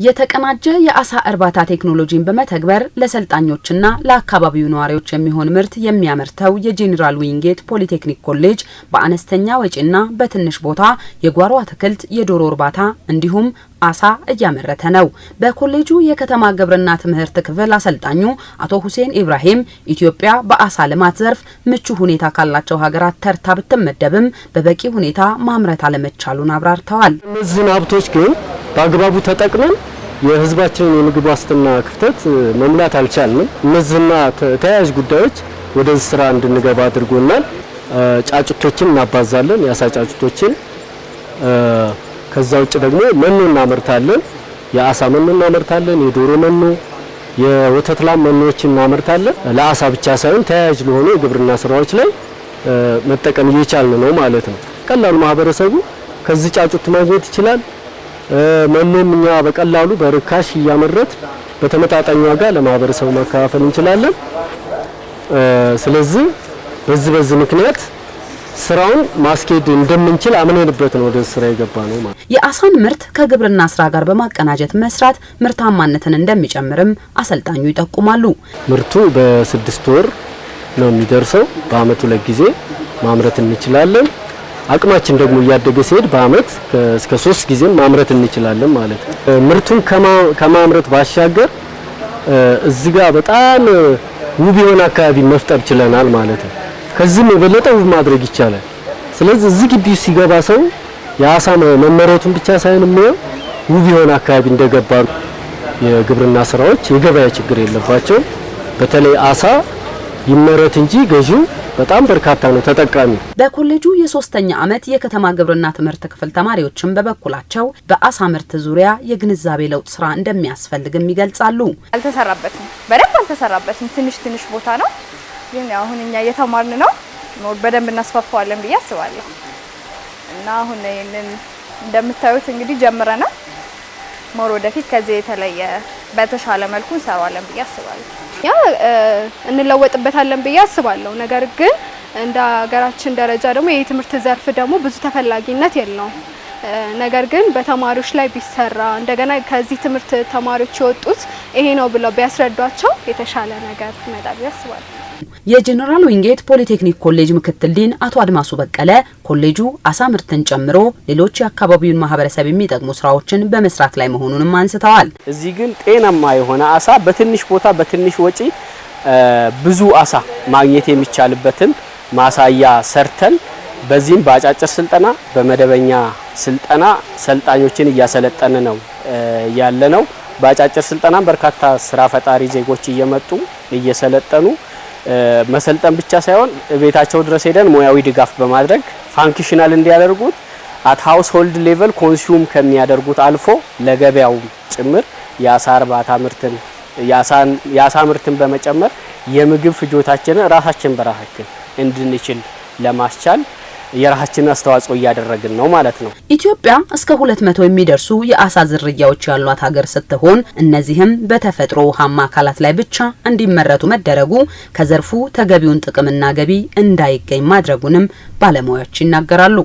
የተቀናጀ የአሳ እርባታ ቴክኖሎጂን በመተግበር ለሰልጣኞችና ለአካባቢው ነዋሪዎች የሚሆን ምርት የሚያመርተው የጄኔራል ዊንጌት ፖሊቴክኒክ ኮሌጅ በአነስተኛ ወጪና በትንሽ ቦታ የጓሮ አትክልት፣ የዶሮ እርባታ እንዲሁም አሳ እያመረተ ነው። በኮሌጁ የከተማ ግብርና ትምህርት ክፍል አሰልጣኙ አቶ ሁሴን ኢብራሂም ኢትዮጵያ በአሳ ልማት ዘርፍ ምቹ ሁኔታ ካላቸው ሀገራት ተርታ ብትመደብም በበቂ ሁኔታ ማምረት አለመቻሉን አብራርተዋል። እነዚህ ሀብቶች ግን በአግባቡ ተጠቅመን የህዝባችንን የምግብ ዋስትና ክፍተት መሙላት አልቻልንም። እነዚህና ተያያዥ ጉዳዮች ወደ ስራ እንድንገባ አድርጎናል። ጫጩቶችን እናባዛለን፣ የአሳ ጫጩቶችን። ከዛ ውጭ ደግሞ መኖ እናመርታለን። የአሳ መኖ እናመርታለን፣ የዶሮ መኖ፣ የወተት ላም መኖዎችን እናመርታለን። ለአሳ ብቻ ሳይሆን ተያያዥ ለሆኑ የግብርና ስራዎች ላይ መጠቀም እየቻልን ነው ማለት ነው። ቀላሉ ማህበረሰቡ ከዚህ ጫጩት ማግኘት ይችላል። መኖም እኛ በቀላሉ በርካሽ እያመረት በተመጣጣኝ ዋጋ ለማህበረሰቡ ማከፋፈል እንችላለን። ስለዚህ በዚህ ምክንያት ስራውን ማስኬድ እንደምንችል አምነንበት ነው ወደ ስራ የገባ ነው ማለት። የአሳን ምርት ከግብርና ስራ ጋር በማቀናጀት መስራት ምርታማነትን እንደሚጨምርም አሰልጣኙ ይጠቁማሉ። ምርቱ በ6 ወር ነው የሚደርሰው። በአመቱ ለጊዜ ማምረት እንችላለን። አቅማችን ደግሞ እያደገ ሲሄድ በአመት እስከ 3 ጊዜ ማምረት እንችላለን ማለት ነው። ምርቱን ከማምረት ባሻገር እዚህ ጋር በጣም ውብ የሆነ አካባቢ መፍጠር ችለናል ማለት ነው። ከዚህም የበለጠ ውብ ማድረግ ይቻላል። ስለዚህ እዚህ ግቢ ሲገባ ሰው የአሳ መመረቱን ብቻ ሳይሆን የሚያው ውብ የሆነ አካባቢ እንደገባ የግብርና ስራዎች የገበያ ችግር የለባቸው። በተለይ አሳ ይመረት እንጂ ገዢው በጣም በርካታ ነው ተጠቃሚ። በኮሌጁ የ3ኛ ዓመት የከተማ ግብርና ትምህርት ክፍል ተማሪዎችም በበኩላቸው በአሳ ምርት ዙሪያ የግንዛቤ ለውጥ ስራ እንደሚያስፈልግም ይገልጻሉ። አልተሰራበትም፣ በደንብ አልተሰራበትም። ትንሽ ቦታ ነው። ግን አሁን እኛ እየተማርን ነው። በደንብ እናስፋፋዋለን ብዬ አስባለሁ። እና አሁን ይሄንን እንደምታዩት እንግዲህ ጀምረናል። ሞር ወደፊት ከዚህ የተለየ በተሻለ መልኩ እንሰራዋለን ብዬ አስባለሁ። ያ እንለወጥበታለን ብዬ አስባለሁ። ነገር ግን እንደ ሀገራችን ደረጃ ደግሞ የትምህርት ዘርፍ ደግሞ ብዙ ተፈላጊነት የለውም። ነገር ግን በተማሪዎች ላይ ቢሰራ እንደገና ከዚህ ትምህርት ተማሪዎች የወጡት ይሄ ነው ብለው ቢያስረዷቸው የተሻለ ነገር ይመጣል ብዬ አስባለሁ። የጄኔራል ዊንጌት ፖሊቴክኒክ ኮሌጅ ምክትል ዲን አቶ አድማሱ በቀለ ኮሌጁ አሳ ምርትን ጨምሮ ሌሎች የአካባቢውን ማህበረሰብ የሚጠቅሙ ስራዎችን በመስራት ላይ መሆኑንም አንስተዋል። እዚህ ግን ጤናማ የሆነ አሳ በትንሽ ቦታ በትንሽ ወጪ ብዙ አሳ ማግኘት የሚቻልበትን ማሳያ ሰርተን በዚህም በአጫጭር ስልጠና በመደበኛ ስልጠና ሰልጣኞችን እያሰለጠነ ነው ያለነው። በአጫጭር ስልጠና በርካታ ስራ ፈጣሪ ዜጎች እየመጡ እየሰለጠኑ መሰልጠን ብቻ ሳይሆን ቤታቸው ድረስ ሄደን ሙያዊ ድጋፍ በማድረግ ፋንክሽናል እንዲያደርጉት አት ሃውስሆልድ ሌቨል ኮንሱም ከሚያደርጉት አልፎ ለገበያው ጭምር የአሳ እርባታ ምርትን የአሳ ምርትን በመጨመር የምግብ ፍጆታችንን ራሳችን በራሳችን እንድንችል ለማስቻል የራሳችንን አስተዋጽኦ እያደረግን ነው ማለት ነው። ኢትዮጵያ እስከ 200 የሚደርሱ የአሳ ዝርያዎች ያሏት ሀገር ስትሆን እነዚህም በተፈጥሮ ውሃማ አካላት ላይ ብቻ እንዲመረቱ መደረጉ ከዘርፉ ተገቢውን ጥቅምና ገቢ እንዳይገኝ ማድረጉንም ባለሙያዎች ይናገራሉ።